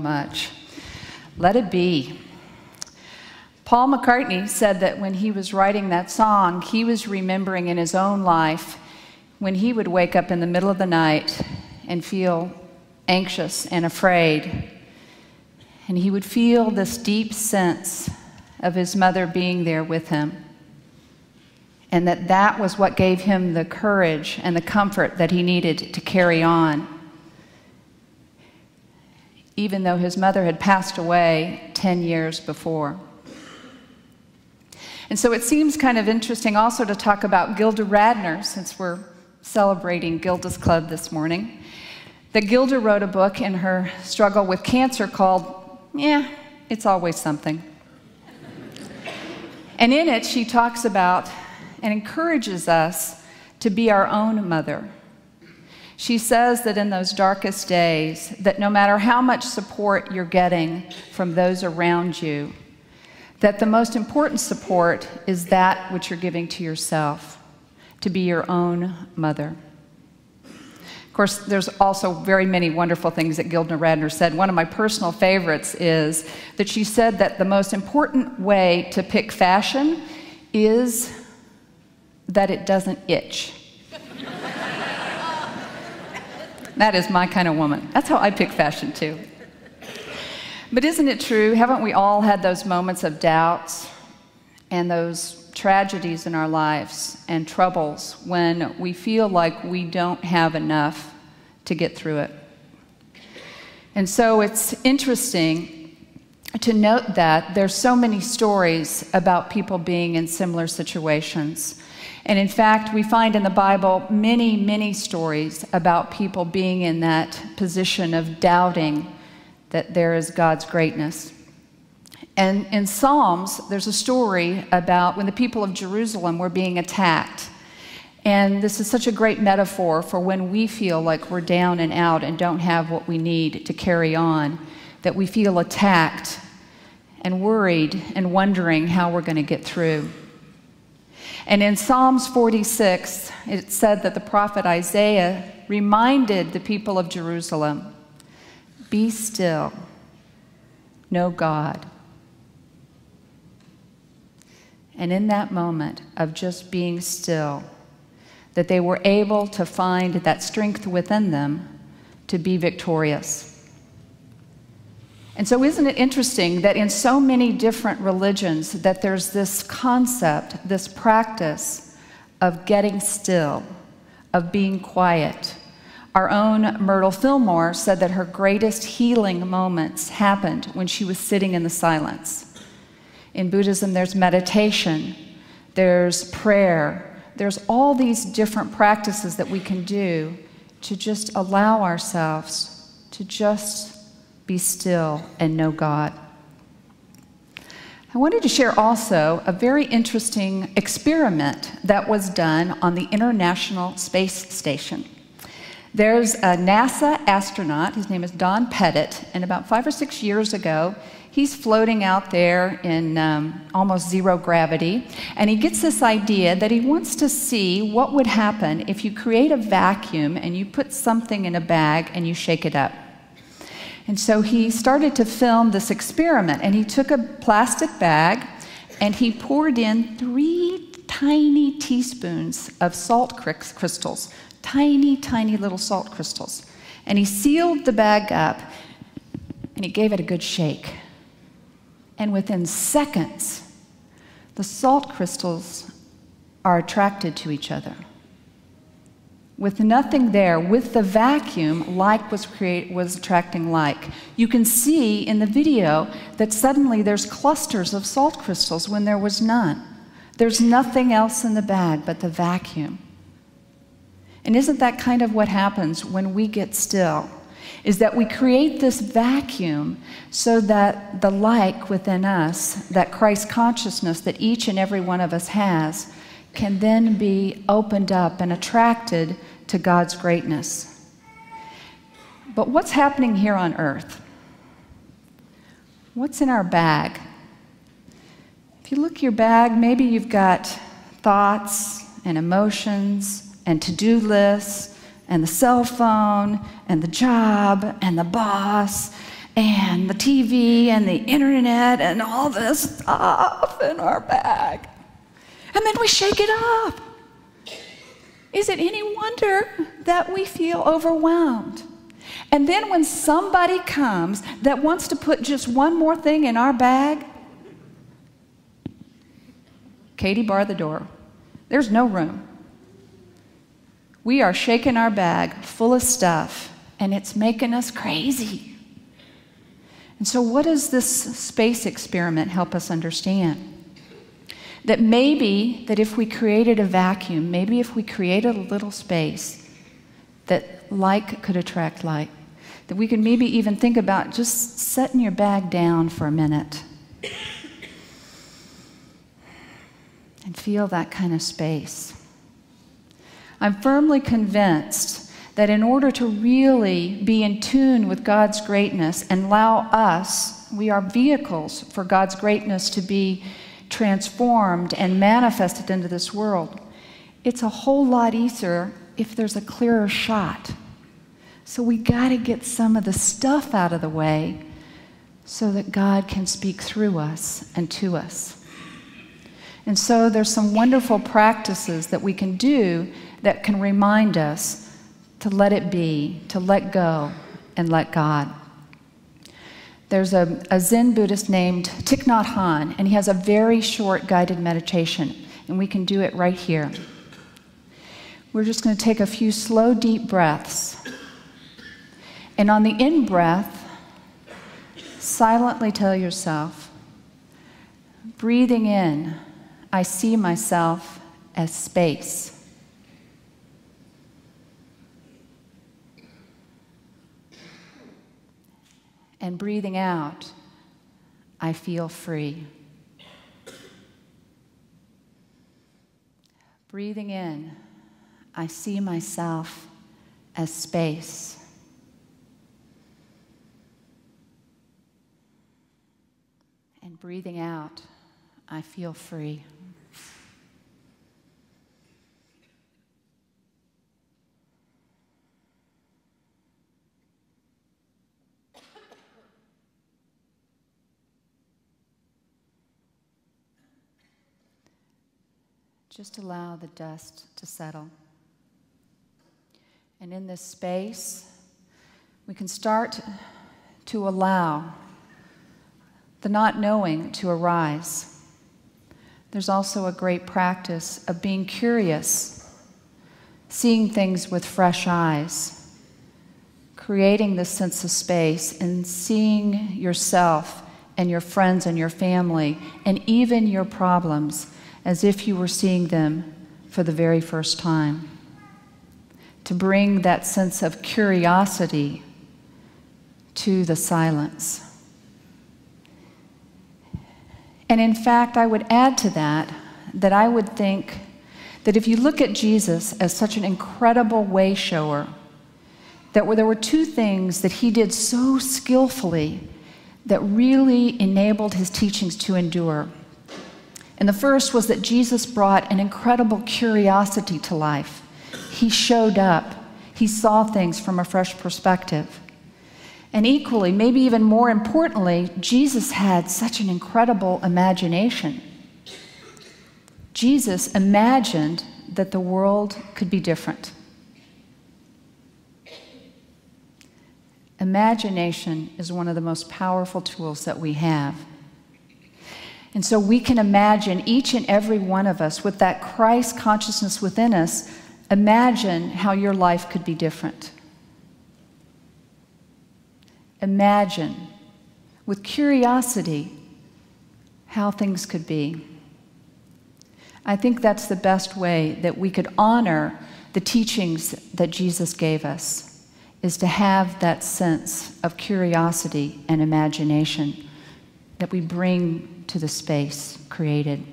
much. Let it be. Paul McCartney said that when he was writing that song, he was remembering in his own life when he would wake up in the middle of the night and feel anxious and afraid. And he would feel this deep sense of his mother being there with him. And that was what gave him the courage and the comfort that he needed to carry on, even though his mother had passed away 10 years before. And so it seems kind of interesting also to talk about Gilda Radner, since we're celebrating Gilda's Club this morning, that Gilda wrote a book in her struggle with cancer called, Yeah, It's Always Something. And in it, she talks about and encourages us to be our own mother. She says that in those darkest days, that no matter how much support you're getting from those around you, that the most important support is that which you're giving to yourself, to be your own mother. Of course, there's also very many wonderful things that Gilda Radner said. One of my personal favorites is that she said that the most important way to pick fashion is that it doesn't itch. That is my kind of woman. That's how I pick fashion too. But isn't it true? Haven't we all had those moments of doubts and those tragedies in our lives and troubles when we feel like we don't have enough to get through it? And so it's interesting to note that there's so many stories about people being in similar situations. And in fact, we find in the Bible many, many stories about people being in that position of doubting that there is God's greatness. And in Psalms, there's a story about when the people of Jerusalem were being attacked. And this is such a great metaphor for when we feel like we're down and out and don't have what we need to carry on, that we feel attacked and worried and wondering how we're going to get through. And in Psalms 46, it said that the prophet Isaiah reminded the people of Jerusalem, "Be still, know God." And in that moment of just being still, that they were able to find that strength within them to be victorious. And so isn't it interesting that in so many different religions that there's this concept, this practice of getting still, of being quiet. Our own Myrtle Fillmore said that her greatest healing moments happened when she was sitting in the silence. In Buddhism, there's meditation, there's prayer, there's all these different practices that we can do to just allow ourselves to just be still and know God. I wanted to share also a very interesting experiment that was done on the International Space Station. There's a NASA astronaut, his name is Don Pettit, and about 5 or 6 years ago, he's floating out there in almost zero gravity, and he gets this idea that he wants to see what would happen if you create a vacuum and you put something in a bag and you shake it up. And so he started to film this experiment, and he took a plastic bag and he poured in 3 tiny teaspoons of salt crystals, tiny, tiny little salt crystals. And he sealed the bag up and he gave it a good shake. And within seconds, the salt crystals are attracted to each other. With nothing there, with the vacuum, like was attracting like. You can see in the video that suddenly there's clusters of salt crystals when there was none. There's nothing else in the bag but the vacuum. And isn't that kind of what happens when we get still? Is that we create this vacuum so that the like within us, that Christ consciousness that each and every one of us has, can then be opened up and attracted to God's greatness. But what's happening here on earth? What's in our bag? If you look at your bag, maybe you've got thoughts and emotions and to-do lists and the cell phone and the job and the boss and the TV and the internet and all this stuff in our bag. And then we shake it up. Is it any wonder that we feel overwhelmed? And then when somebody comes that wants to put just one more thing in our bag, Katie, bar the door. There's no room. We are shaking our bag full of stuff, and it's making us crazy. And so what does this space experiment help us understand? That maybe that if we created a vacuum, maybe if we created a little space, that like could attract like, that we could maybe even think about just setting your bag down for a minute and feel that kind of space. I'm firmly convinced that in order to really be in tune with God's greatness and allow us, we are vehicles for God's greatness to be transformed and manifested into this world, it's a whole lot easier if there's a clearer shot. So we got to get some of the stuff out of the way so that God can speak through us and to us. And so there's some wonderful practices that we can do that can remind us to let it be, to let go, and let God. There's a Zen Buddhist named Thich Nhat Hanh, and he has a very short guided meditation, and we can do it right here. We're just going to take a few slow, deep breaths. And on the in-breath, silently tell yourself, breathing in, I see myself as space. And breathing out, I feel free. Breathing in, I see myself as space. And breathing out, I feel free. Just allow the dust to settle. And in this space, we can start to allow the not knowing to arise. There's also a great practice of being curious, seeing things with fresh eyes, creating this sense of space and seeing yourself and your friends and your family and even your problems as if you were seeing them for the very first time. To bring that sense of curiosity to the silence. And in fact, I would add to that, that I would think that if you look at Jesus as such an incredible way shower, that there were two things that he did so skillfully that really enabled his teachings to endure. And the first was that Jesus brought an incredible curiosity to life. He showed up. He saw things from a fresh perspective. And equally, maybe even more importantly, Jesus had such an incredible imagination. Jesus imagined that the world could be different. Imagination is one of the most powerful tools that we have. And so we can imagine, each and every one of us, with that Christ consciousness within us, imagine how your life could be different. Imagine, with curiosity, how things could be. I think that's the best way that we could honor the teachings that Jesus gave us, is to have that sense of curiosity and imagination that we bring to the space created.